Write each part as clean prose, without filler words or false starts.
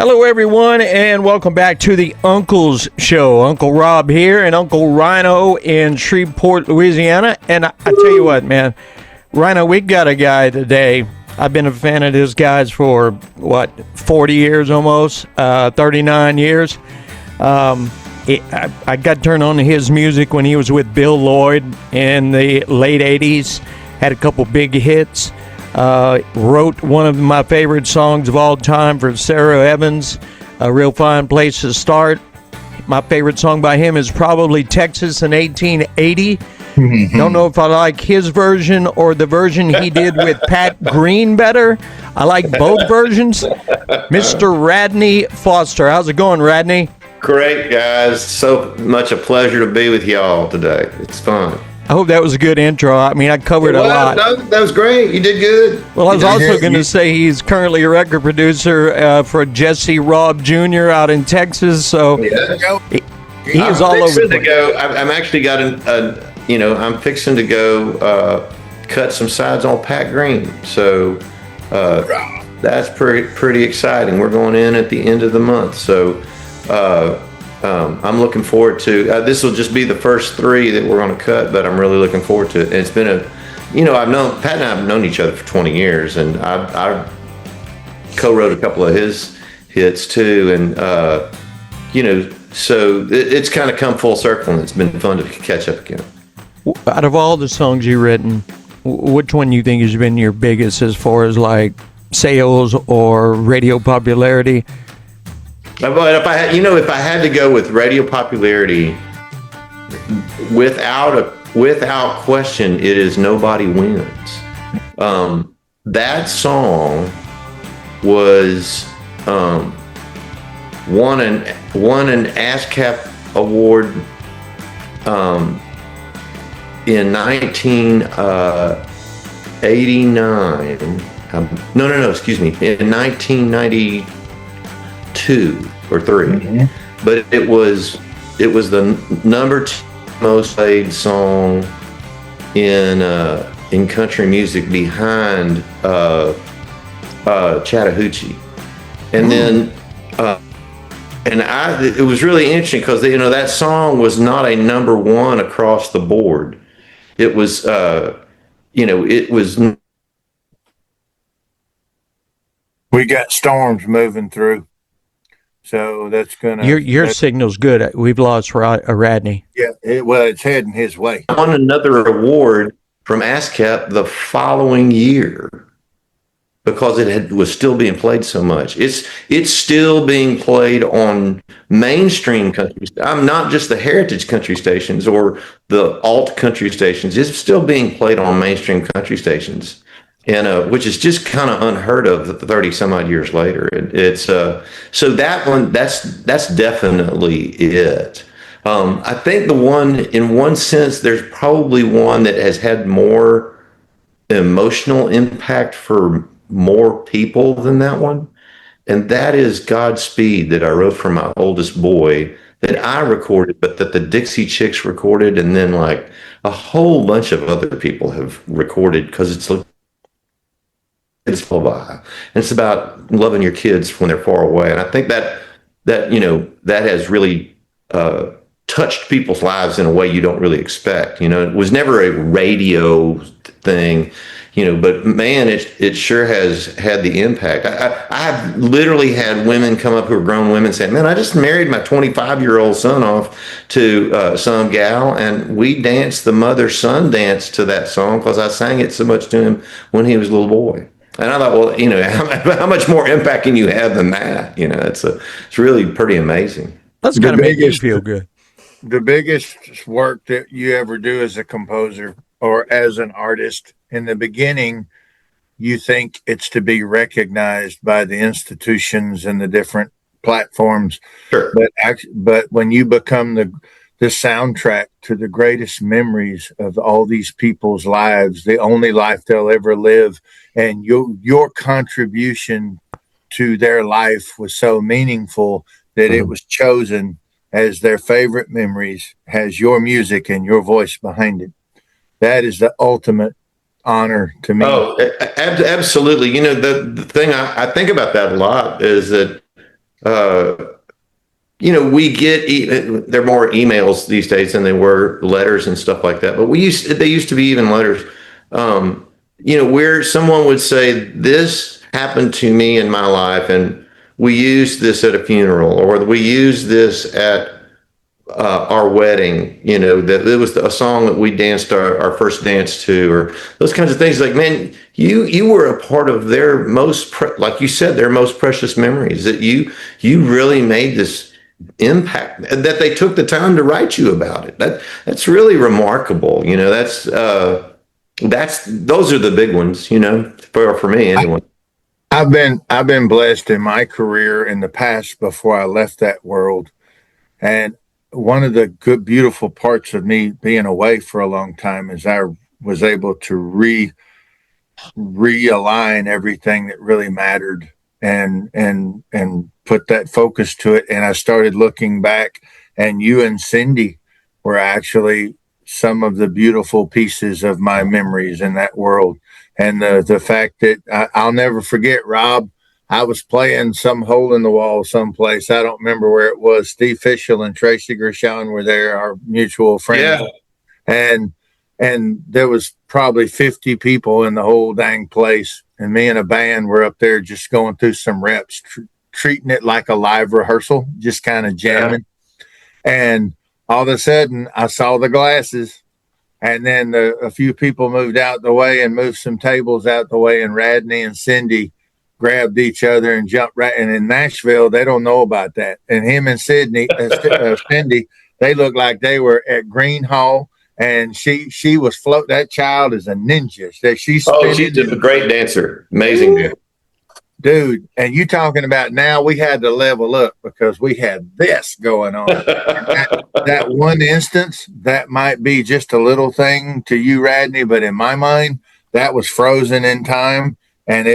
Hello, everyone, and welcome back to the Uncle's Show. Uncle Rob here and Uncle Ryano in Shreveport, Louisiana. And I tell you what, man, Ryano, we've got a guy today. I've been a fan of this guy's for, 40 years almost, 39 years. I got turned on to his music when he was with Bill Lloyd in the late 80s, had a couple big hits. Wrote one of my favorite songs of all time for Sarah Evans, A Real Fine Place to Start. My favorite song by him is probably Texas in 1880. Don't know if I like his version or the version he did with Pat Green better. I like both versions. Mr. Radney Foster. How's it going, Radney? Great, guys. So much a pleasure to be with y'all today. It's fun. I hope that was a good intro. I mean, I covered a lot. No, that was great. You did good. Well, I was also going to say he's currently a record producer for Jesse Robb Jr. out in Texas. So he is all over the place. I'm actually got I'm fixing to go cut some sides on Pat Green. So that's pretty exciting. We're going in at the end of the month. So I'm looking forward to this. Will just be the first three that we're going to cut, but I'm really looking forward to it. And it's been I've known Pat and I have known each other for 20 years, and I co-wrote a couple of his hits too, and so it's kind of come full circle, and it's been fun to catch up again. Out of all the songs you've written, which one you think has been your biggest as far as like sales or radio popularity? But if I had to go with radio popularity, without question, it is Nobody Wins. That song was won an ASCAP award in 1989. In 1992 or 3, but it was the number 2 most played song in country music behind Chattahoochee, and then it was really interesting because that song was not a number 1 across the board. It was it was. We got storms moving through. So that's gonna. Your signal's good. We've lost Radney. Yeah, it's heading his way. Won another award from ASCAP the following year because it was still being played so much. It's still being played on mainstream country. I'm not just the heritage country stations or the alt country stations. It's still being played on mainstream country stations. And which is just kind of unheard of 30 some odd years later. It's so that one that's definitely it. I think the one, in one sense, there's probably one that has had more emotional impact for more people than that one, and that is Godspeed, that I wrote for my oldest boy, that I recorded, but that the Dixie Chicks recorded, and then like a whole bunch of other people have recorded because it's lullaby. And it's about loving your kids when they're far away. And I think that has really touched people's lives in a way you don't really expect. It was never a radio thing, but man, it sure has had the impact. I've literally had women come up who are grown women saying, man, I just married my 25-year-old son off to some gal, and we danced the mother-son dance to that song because I sang it so much to him when he was a little boy. And I thought, well, how much more impact can you have than that? It's really pretty amazing. That's got to make you feel good. The biggest work that you ever do as a composer or as an artist, in the beginning, you think it's to be recognized by the institutions and the different platforms. Sure. But when you become the soundtrack to the greatest memories of all these people's lives, the only life they'll ever live, and your contribution to their life was so meaningful that it was chosen as their favorite memories, has your music and your voice behind it. That is the ultimate honor to me. Oh, absolutely. The thing I think about that a lot is that uh, we get there are more emails these days than there were letters and stuff like that. But they used to be even letters. Where someone would say, "This happened to me in my life, and we used this at a funeral, or we used this at our wedding." That it was a song that we danced our first dance to, or those kinds of things. Like, man, you were a part of their like you said, their most precious memories. That you really made this impact, that they took the time to write you about it. That's really remarkable. Those are the big ones. For me anyway. I've been blessed in my career in the past before I left that world, and one of the good, beautiful parts of me being away for a long time is I was able to realign everything that really mattered and put that focus to it. And I started looking back, and you and Cindy were actually some of the beautiful pieces of my memories in that world. And the fact that I'll never forget, Rob, I was playing some hole in the wall someplace. I don't remember where it was. Steve Fishel and Tracy Gershon were there, our mutual friends. Yeah. And there was probably 50 people in the whole dang place. And me and a band were up there just going through some reps, treating it like a live rehearsal, just kind of jamming. Yeah. And all of a sudden, I saw the glasses. And then a few people moved out the way and moved some tables out the way. And Radney and Cindy grabbed each other and jumped right. And in Nashville, they don't know about that. And him and Cindy, they looked like they were at Green Hall. And she was float. That child is a ninja. She's a great dancer. Amazing. Ooh. Dude. And you talking about now we had to level up because we had this going on. that one instance, that might be just a little thing to you, Radney, but in my mind, that was frozen in time. And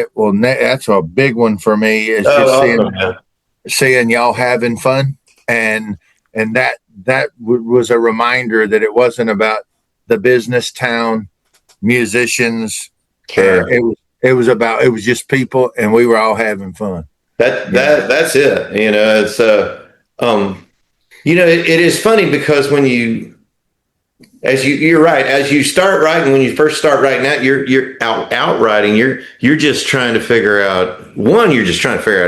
that's a big one for me, is just seeing y'all having fun. And that was a reminder that it wasn't about the business town musicians. Sure. It was just people, and we were all having fun. That's it. It's it is funny because when you're right, as you start writing, when you first start writing out, you're out writing, you're just trying to figure out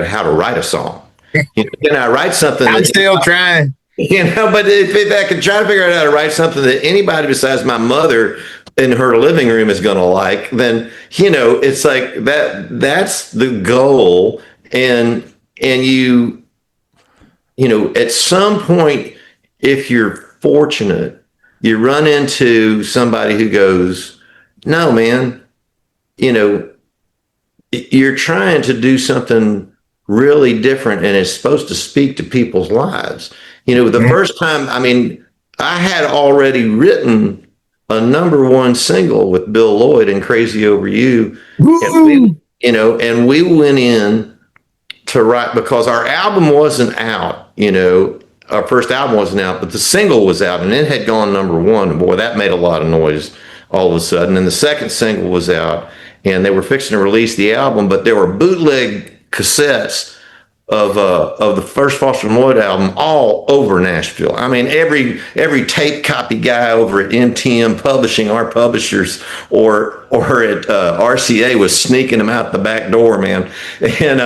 how to write a song. Can I write something? I'm still trying. But if I could try to figure out how to write something that anybody besides my mother in her living room is going to like, then, it's like that's the goal. And at some point, if you're fortunate, you run into somebody who goes, "No, man, you're trying to do something really different, and it's supposed to speak to people's lives." The first time, I had already written a #1 single with Bill Lloyd and "Crazy Over You." And we went in to write, because our album wasn't out, our first album wasn't out, but the single was out, and it had gone #1. Boy, that made a lot of noise all of a sudden. And the second single was out, and they were fixing to release the album, but there were bootleg cassettes of the first Foster & Lloyd album all over Nashville. Every tape copy guy over at MTM Publishing, our publishers, or at RCA was sneaking them out the back door, man. And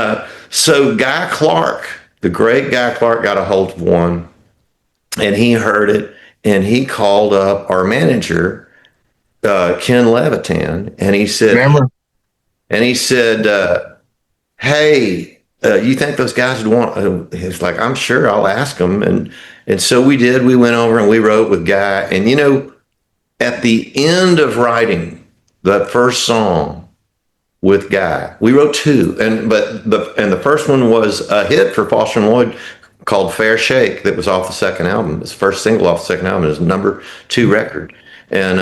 so Guy Clark, the great Guy Clark, got a hold of one, and he heard it, and he called up our manager, Ken Levitan, and he said, "Hey, you think those guys would want?" He's like, "I'm sure, I'll ask them." And so we did. We went over and we wrote with Guy. And at the end of writing the first song with Guy, we wrote two. And the first one was a hit for Foster & Lloyd called "Fair Shake," that was off the second album. It's the first single off the second album. It was #2 record. And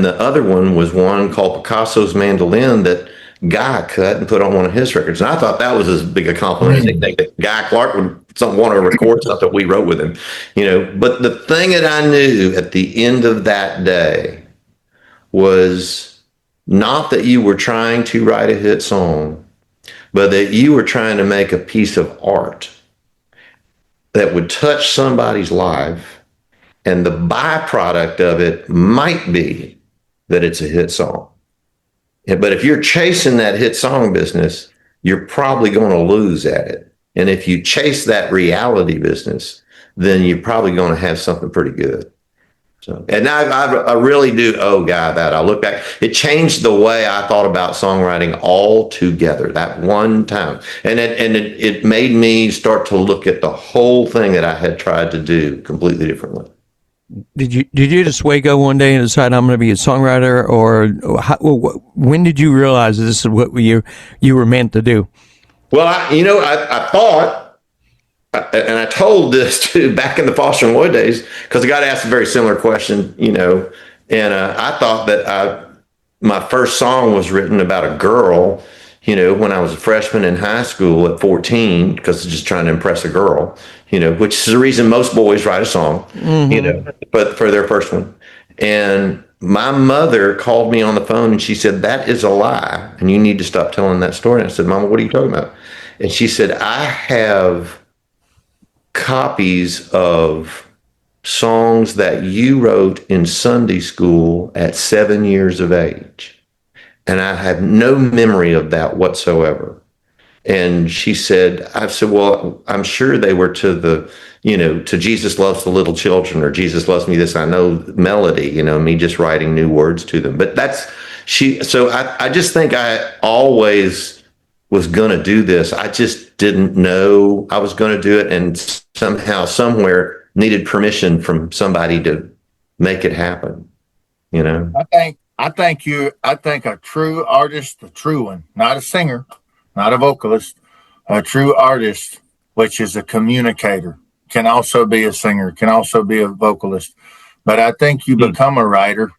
the other one was one called "Picasso's Mandolin" that Guy cut and put on one of his records. And I thought that was as big a compliment as anything, that Guy Clark would want to record something we wrote with him. But the thing that I knew at the end of that day was not that you were trying to write a hit song, but that you were trying to make a piece of art that would touch somebody's life, and the byproduct of it might be that it's a hit song. But if you're chasing that hit song business, you're probably going to lose at it. And if you chase that reality business, then you're probably going to have something pretty good. So, and I really do owe Guy that. I look back, it changed the way I thought about songwriting altogether that one time. And it made me start to look at the whole thing that I had tried to do completely differently. Did you just wake up one day and decide I'm going to be a songwriter, or when did you realize this is what you were meant to do? Well, I thought, and I told this to back in the Foster and Lloyd days, because I got asked a very similar question, and I thought that my first song was written about a girl, when I was a freshman in high school at 14, because just trying to impress a girl, which is the reason most boys write a song, but for their first one. And my mother called me on the phone and she said, "That is a lie, and you need to stop telling that story." And I said, "Mama, what are you talking about?" And she said, "I have copies of songs that you wrote in Sunday school at 7 years of age. And I have no memory of that whatsoever." And she said, I said, "Well, I'm sure they were to to Jesus Loves the Little Children, or Jesus Loves Me This I Know melody, me just writing new words to them." But so I just think I always was going to do this. I just didn't know I was going to do it, and somehow, somewhere, needed permission from somebody to make it happen. I think a true artist, a true one, not a singer, not a vocalist, a true artist, which is a communicator, can also be a singer, can also be a vocalist. But I think you become a writer,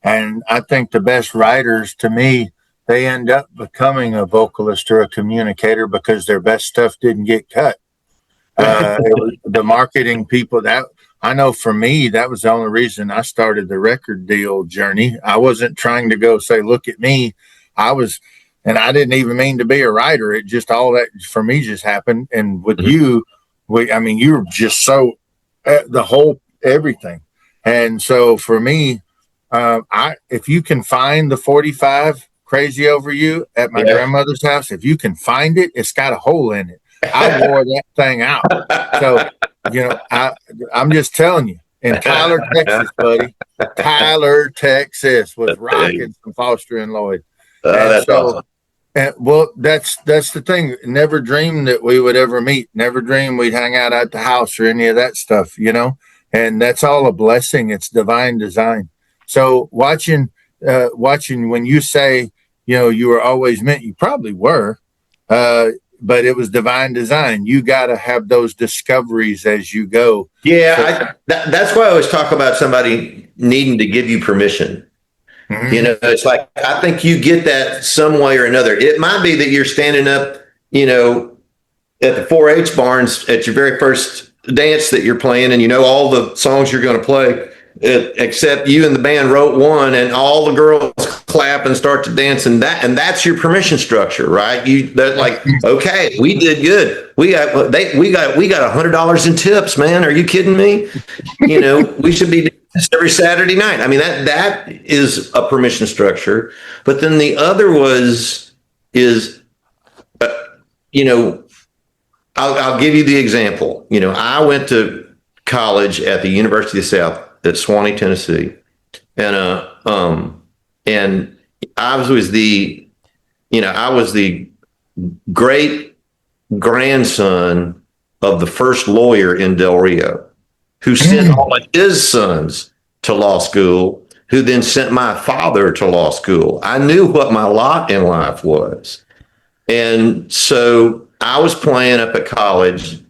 and I think the best writers, to me, they end up becoming a vocalist or a communicator because their best stuff didn't get cut. The marketing people, that I know for me, that was the only reason I started the record deal journey. I wasn't trying to go say, "Look at me." And I didn't even mean to be a writer. It just, all that for me just happened. And with you, you're just so the whole everything. And so for me, if you can find the 45 Crazy Over You at my grandmother's house, if you can find it, it's got a hole in it. I wore that thing out. So, I'm just telling you, in Tyler, Texas, buddy, Tyler, Texas was rocking some Foster and Lloyd. That's awesome. That's the thing. Never dreamed that we would ever meet. Never dreamed we'd hang out at the house or any of that stuff, and that's all a blessing. It's divine design. So watching when you say, you were always meant, you probably were, but it was divine design. You got to have those discoveries as you go. Yeah, that's why I always talk about somebody needing to give you permission. Mm-hmm. It's like, I think you get that some way or another. It might be that you're standing up, at the 4-H barns at your very first dance that you're playing, and all the songs you're going to play, except you and the band wrote one, and all the girls clap and start to dance, and that's your permission structure, right? They're like, "Okay, we did good. We got $100 in tips, man. Are you kidding me? We should be doing this every Saturday night." I mean, that is a permission structure. But then the other I'll give you the example. I went to college at the University of the South at Swanee, Tennessee, and I was the great grandson of the first lawyer in Del Rio, who sent all of his sons to law school, who then sent my father to law school. I knew what my lot in life was. And so I was playing up at college,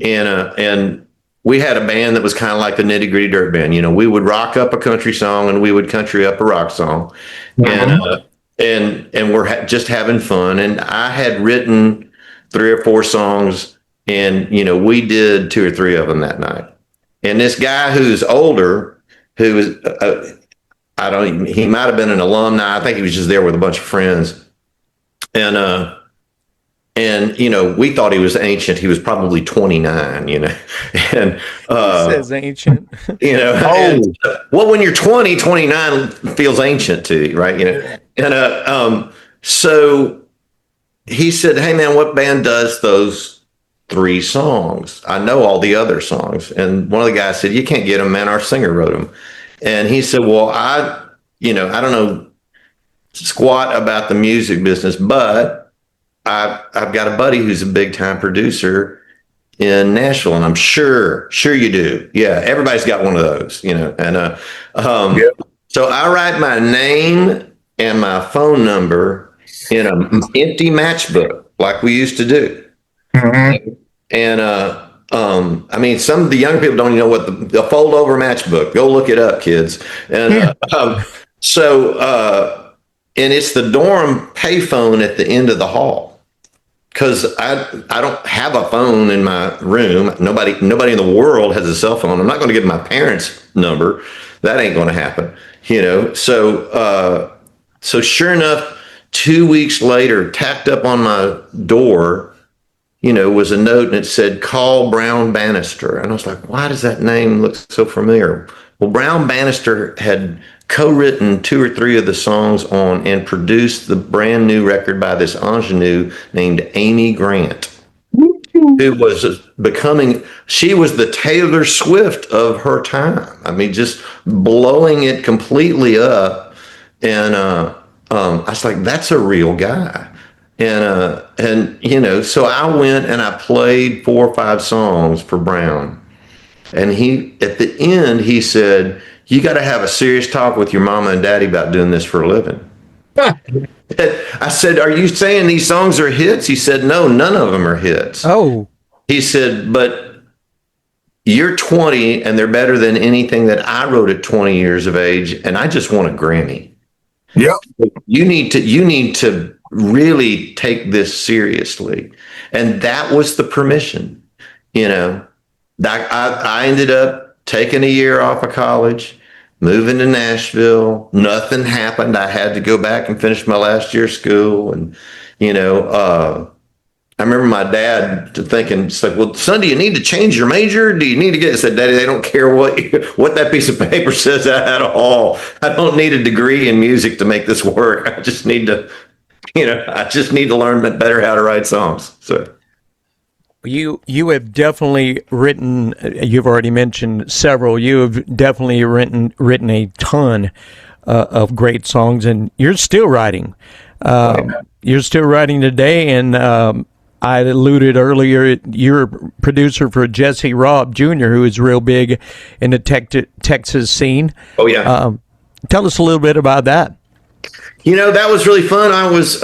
and we had a band that was kind of like the Nitty Gritty Dirt Band. We would rock up a country song and we would country up a rock song. And we're just having fun. And I had written 3 or 4 songs, and, we did 2 or 3 of them that night. And this guy who's older, who was, he might've been an alumni. I think he was just there with a bunch of friends. And And, we thought he was ancient. He was probably 29, and, He says ancient. Oh, well, when you're 20, 29 feels ancient to you, right? And, so he said, "Hey man, what band does those 3 songs? I know all the other songs." And one of the guys said, "You can't get them, man. Our singer wrote them." And he said, "Well, I don't know squat about the music business, but I've got a buddy who's a big time producer in Nashville, and I'm sure you do. Yeah, everybody's got one of those, And yep. so I write my name and my phone number in an empty matchbook, like we used to do. Mm-hmm. And I mean, some of the young people don't even know what the fold over matchbook. Go look it up, kids. And and it's the dorm payphone at the end of the hall. Because I don't have a phone in my room. Nobody in the world has a cell phone. I'm not going to give my parents' number. That ain't going to happen. So sure enough, 2 weeks later, tacked up on my door, was a note, and it said, "Call Brown Bannister." And I was like, why does that name look so familiar? Well, Brown Bannister had co-written 2 or 3 of the songs on and produced the brand new record by this ingenue named Amy Grant, who was she was the Taylor Swift of her time. I mean, just blowing it completely up. And I was like, that's a real guy. And so I went and I played 4 or 5 songs for Brown. And at the end, he said, "You got to have a serious talk with your mama and daddy about doing this for a living." I said, "Are you saying these songs are hits?" He said, "No, none of them are hits." Oh. He said, "But you're 20 and they're better than anything that I wrote at 20 years of age. And I just won a Grammy. Yep. You need to really take this seriously." And that was the permission, I ended up taking a year off of college, moving to Nashville. Nothing happened. I had to go back and finish my last year of school. And, I remember my dad thinking, it's like, "Well, son, do you need to change your major? Do you need to get?" I said, "Daddy, they don't care what that piece of paper says at all. I don't need a degree in music to make this work. I just need to, learn better how to write songs." So. You have definitely written. You've already mentioned several. You have definitely written a ton of great songs, and you're still writing. You're still writing today, and I alluded earlier. You're a producer for Jesse Robb Jr., who is real big in the Texas scene. Oh yeah. Tell us a little bit about that. That was really fun. I was.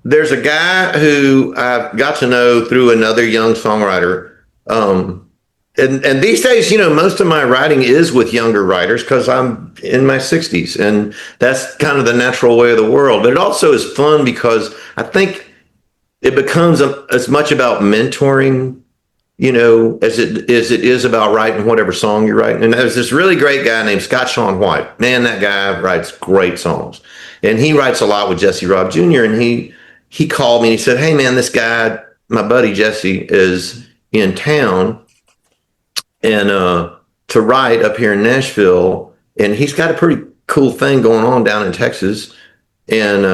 There's a guy who I got to know through another young songwriter. And these days, most of my writing is with younger writers because I'm in my 60s, and that's kind of the natural way of the world. But it also is fun because I think it becomes as much about mentoring, as it is about writing whatever song you're writing. And there's this really great guy named Scott Shawn White. Man, that guy writes great songs. And he writes a lot with Jesse Robb Jr., and he called me and he said, "Hey man, this guy, my buddy Jesse, is in town and to write up here in Nashville, and he's got a pretty cool thing going on down in Texas, and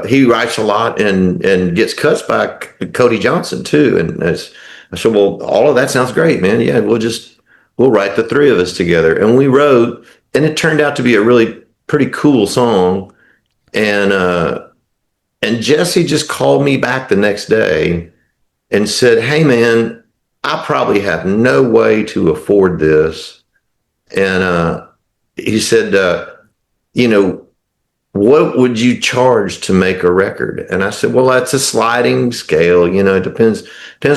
he writes a lot and gets cuts by Cody Johnson too." And I said, "Well, all of that sounds great, man. Yeah, we'll write the 3 of us together." And we wrote, and it turned out to be a really pretty cool song. And Jesse just called me back the next day and said, "Hey man, I probably have no way to afford this." And he said, "What would you charge to make a record?" And I said, "Well, that's a sliding scale. It depends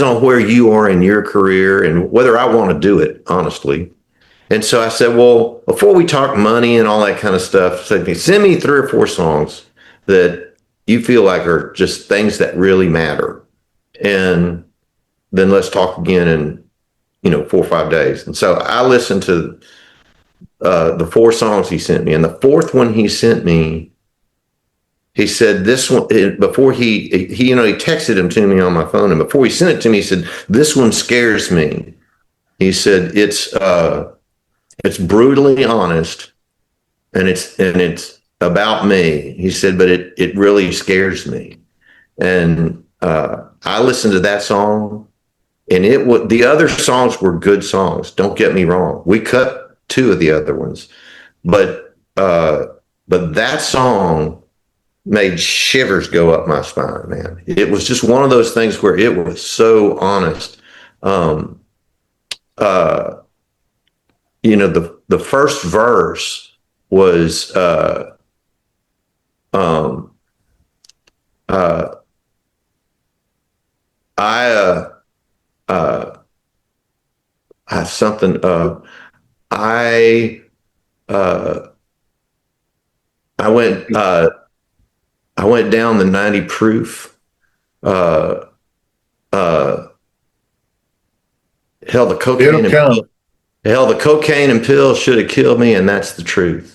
on where you are in your career and whether I want to do it, honestly." And so I said, "Well, before we talk money and all that kind of stuff, send me 3 or 4 songs that you feel like are just things that really matter. And then let's talk again in, 4 or 5 days." And so I listened to the 4 songs he sent me. And the 4th one he sent me, he said this one before he texted him to me on my phone, and before he sent it to me, he said, "This one scares me." He said it's brutally honest, and it's about me. He said, but it really scares me. And I listened to that song, and the other songs were good songs. Don't get me wrong. We cut 2 of the other ones, but that song made shivers go up my spine, man. It was just one of those things where it was so honest. The first verse was I have something. I went down the 90 proof. Held the cocaine and pills should have killed me, and that's the truth.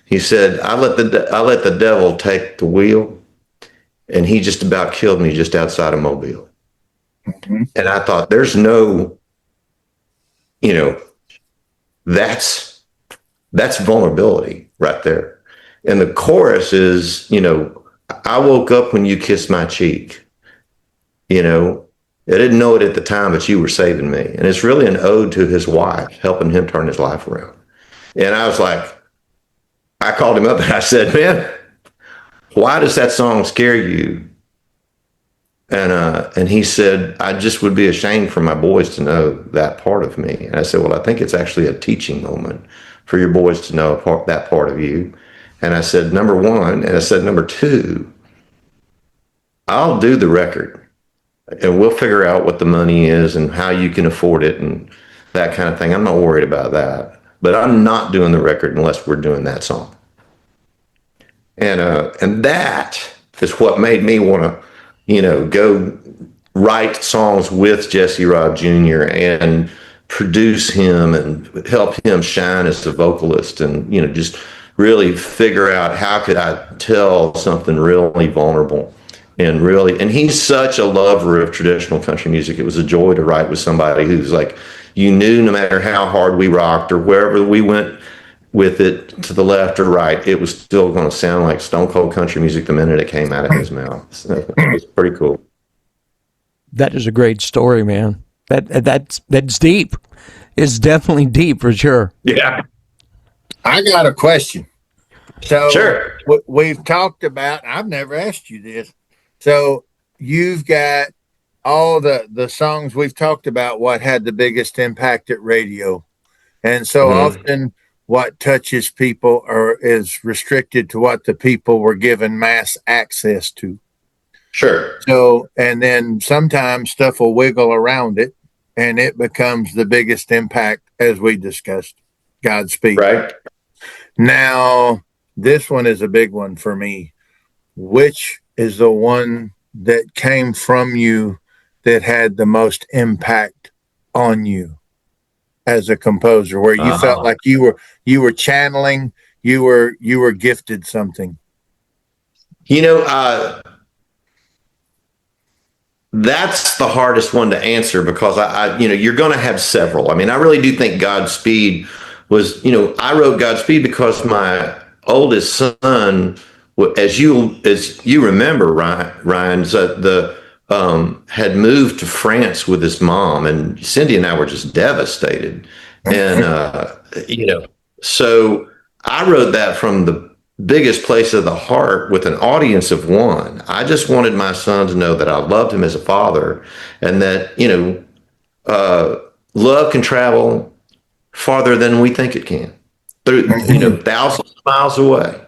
He said, I let the devil take the wheel, and he just about killed me just outside of Mobile. Mm-hmm. And I thought, there's no, that's vulnerability right there. And the chorus is, I woke up when you kissed my cheek. I didn't know it at the time, but you were saving me. And it's really an ode to his wife, helping him turn his life around. And I was like, I called him up and I said, man, why does that song scare you? And he said, I just would be ashamed for my boys to know that part of me. And I said, well, I think it's actually a teaching moment for your boys to know that part of you. And I said, number 1, and I said, number 2, I'll do the record. And we'll figure out what the money is and how you can afford it and that kind of thing. I'm not worried about that. But I'm not doing the record unless we're doing that song. And that is what made me want to, go write songs with Jesse Robb Jr. and produce him and help him shine as a vocalist and, just really figure out how could I tell something really vulnerable. And he's such a lover of traditional country music. It was a joy to write with somebody who's like, you knew no matter how hard we rocked or wherever we went with it to the left or right, it was still going to sound like stone cold country music the minute it came out of his mouth. So it was pretty cool. That is a great story, man. That's deep. It's definitely deep for sure. Yeah. I got a question. So sure. We've talked about, I've never asked you this. So you've got all the songs we've talked about, what had the biggest impact at radio. And so often what touches people is restricted to what the people were given mass access to. Sure. So, and then sometimes stuff will wiggle around it and it becomes the biggest impact, as we discussed, Godspeed. Right. Now, this one is a big one for me. Which is the one that came from you that had the most impact on you as a composer, where you felt like you were channeling, you were gifted something? That's the hardest one to answer because I you're going to have several. I mean, I really do think Godspeed was, I wrote Godspeed because my oldest son, as you remember, Ryan, had moved to France with his mom, and Cindy and I were just devastated. And so I wrote that from the biggest place of the heart with an audience of one. I just wanted my son to know that I loved him as a father, and that love can travel farther than we think it can, through thousands of miles away.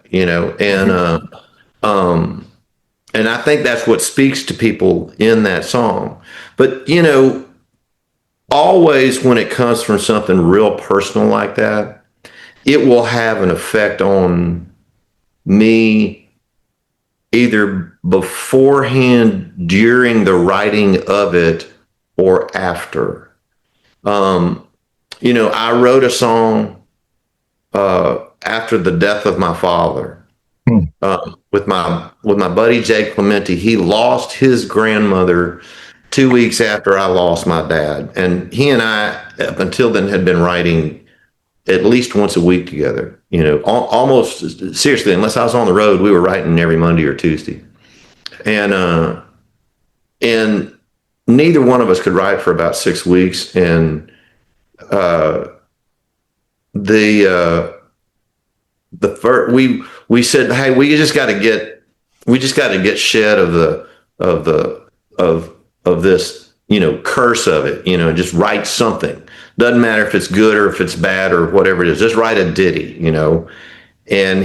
And I think that's what speaks to people in that song. But, always when it comes from something real personal like that, it will have an effect on me either beforehand, during the writing of it, or after. I wrote a song after the death of my father. with my buddy Jay Clementi. He lost his grandmother 2 weeks after I lost my dad, and he and I, up until then, had been writing at least once a week together. You know, almost seriously, unless I was on the road, we were writing every Monday or Tuesday, and neither one of us could write for about 6 weeks, and the first we said, hey, we just got to get shed of this, you know, curse of it, you know, just write something. Doesn't matter if it's good or if it's bad or whatever it is, just write a ditty, you know. And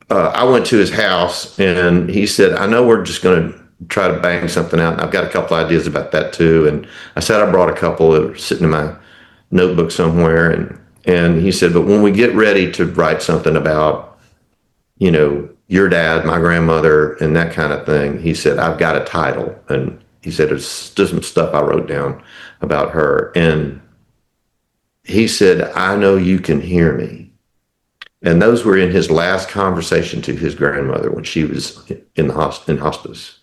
I went to his house and he said, I know we're just going to try to bang something out, and I've got a couple ideas about that too. And I said, I brought a couple that were sitting in my notebook somewhere. And he said, but when we get ready to write something about, you know, your dad, my grandmother, and that kind of thing, he said, I've got a title. And he said, there's just some stuff I wrote down about her. And he said, I know you can hear me. And those were in his last conversation to his grandmother when she was in hospice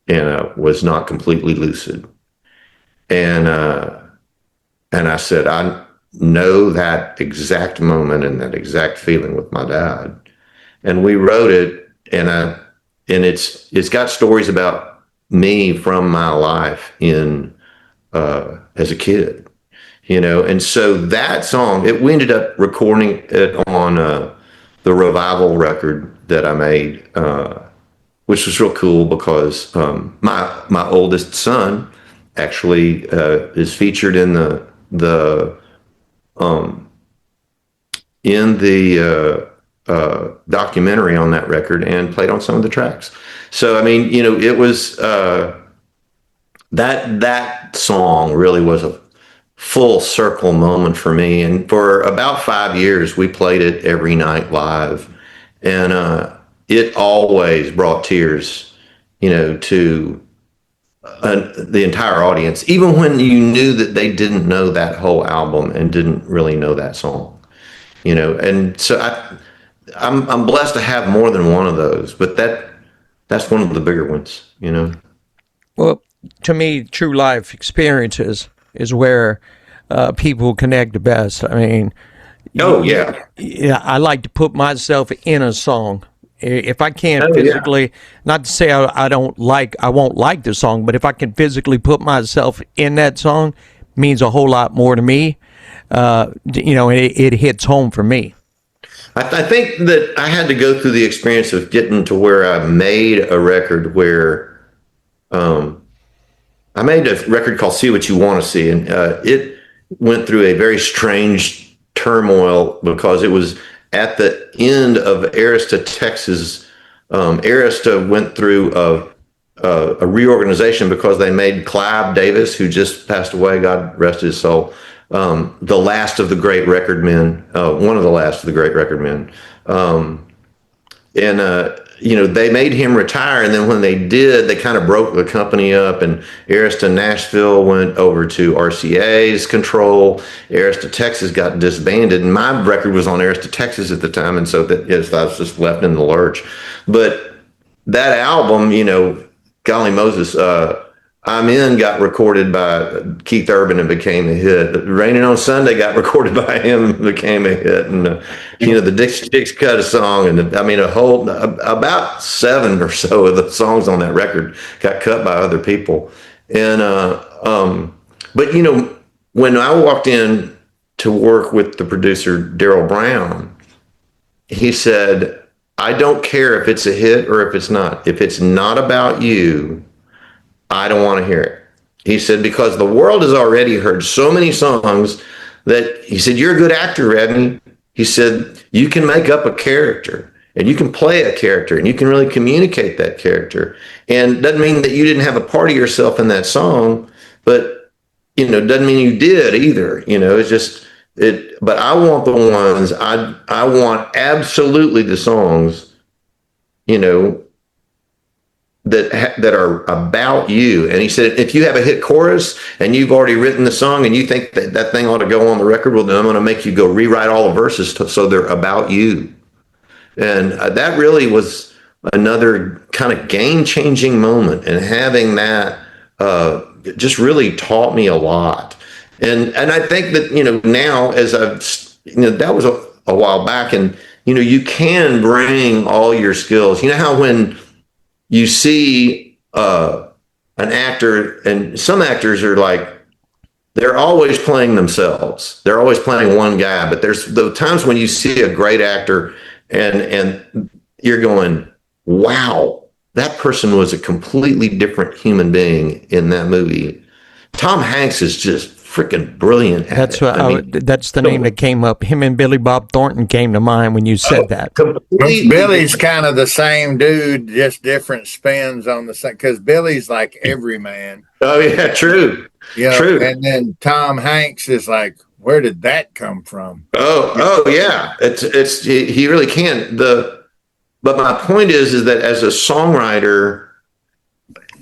and was not completely lucid. And I said, I know that exact moment and that exact feeling with my dad. And we wrote it, and it's got stories about me from my life as a kid, you know. And so that song, we ended up recording it on the Revival record that I made, which was real cool because my oldest son actually is featured in the documentary on that record and played on some of the tracks. So I mean, you know, it was that song really was a full circle moment for me. And for about 5 years, we played it every night live, and it always brought tears, you know, to the entire audience, even when you knew that they didn't know that whole album and didn't really know that song, you know. And so I'm blessed to have more than one of those, but that's one of the bigger ones, you know. Well, to me, true life experiences is where people connect the best. I mean, oh yeah, I like to put myself in a song. If I can't physically, not to say I won't like the song, but if I can physically put myself in that song, means a whole lot more to me. You know, it hits home for me. I think that I had to go through the experience of getting to where I made a record where I made a record called See What You Want to See, and it went through a very strange turmoil because it was at the end of Arista, Texas. Arista went through a reorganization because they made Clive Davis, who just passed away, God rest his soul, the last of the great record men, one of the last of the great record men. You know, they made him retire, and then when they did, they kind of broke the company up, and Arista Nashville went over to RCA's control. Arista Texas got disbanded, and my record was on Arista Texas at the time, and so I was just left in the lurch. But that album, you know, golly Moses, I'm In got recorded by Keith Urban and became a hit. Raining on Sunday got recorded by him and became a hit. And, you know, the Dixie Chicks cut a song. And I mean, about 7 or so of the songs on that record got cut by other people. And, but, you know, when I walked in to work with the producer, Daryl Brown, he said, I don't care if it's a hit or if it's not. If it's not about you, I don't want to hear it. He said, because the world has already heard so many songs that, he said, you're a good actor, Radney. He said, you can make up a character and you can play a character and you can really communicate that character. And doesn't mean that you didn't have a part of yourself in that song, but, you know, doesn't mean you did either. You know, it's just, but I want the ones, I want absolutely the songs, you know, that are about you. And he said, if you have a hit chorus and you've already written the song and you think that thing ought to go on the record, well, then I'm going to make you go rewrite all the verses so they're about you. And that really was another kind of game-changing moment. And having that just really taught me a lot. And I think that, now as I've, that was a while back, and, you can bring all your skills. You know how when you see an actor, and some actors are like, they're always playing themselves. They're always playing one guy. But there's the times when you see a great actor and you're going, wow, that person was a completely different human being in that movie. Tom Hanks is just freaking brilliant at That's it. what that's the name that came up. Him and Billy Bob Thornton came to mind when you said that. Billy's kind of the same dude, just different spins on the same. Because Billy's like everyman. Oh yeah, true. True. And then Tom Hanks is like, where did that come from? Oh yeah. It's he really can. But my point is that as a songwriter,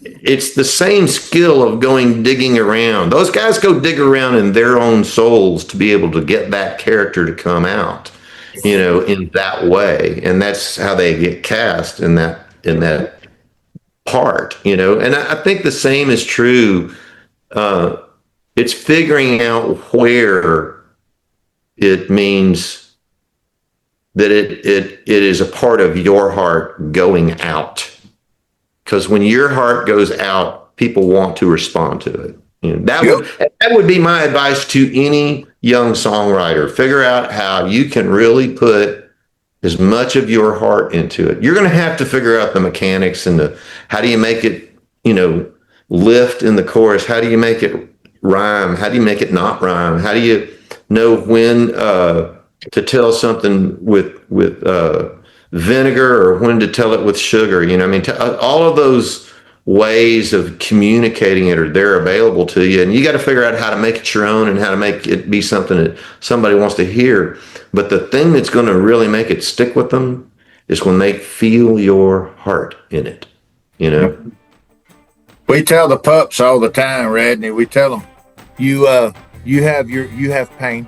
it's the same skill of digging around. Those guys go dig around in their own souls to be able to get that character to come out, in that way. And that's how they get cast in that part, And I think the same is true. It's figuring out where it means that it is a part of your heart going out. Because when your heart goes out, people want to respond to it. That would be my advice to any young songwriter. Figure out how you can really put as much of your heart into it. You're going to have to figure out the mechanics and how do you make it, lift in the chorus? How do you make it rhyme? How do you make it not rhyme? How do you know when to tell something with vinegar or when to tell it with sugar? All of those ways of communicating it they're available to you, and you got to figure out how to make it your own and how to make it be something that somebody wants to hear. But the thing that's going to really make it stick with them is when they feel your heart in it. We tell the pups all the time, Radney. We tell them, you have pain,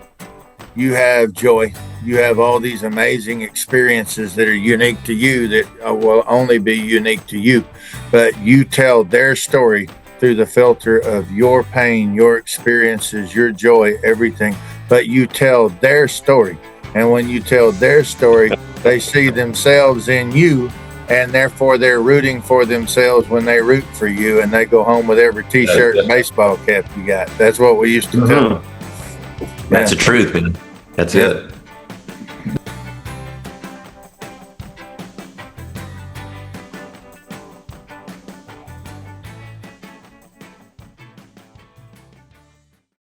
you have joy, you have all these amazing experiences that are unique to you that will only be unique to you. But you tell their story through the filter of your pain, your experiences, your joy, everything. But you tell their story. And when you tell their story, they see themselves in you. And therefore, they're rooting for themselves when they root for you, and they go home with every T-shirt and baseball cap you got. That's what we used to tell them. That's the truth, man. That's it.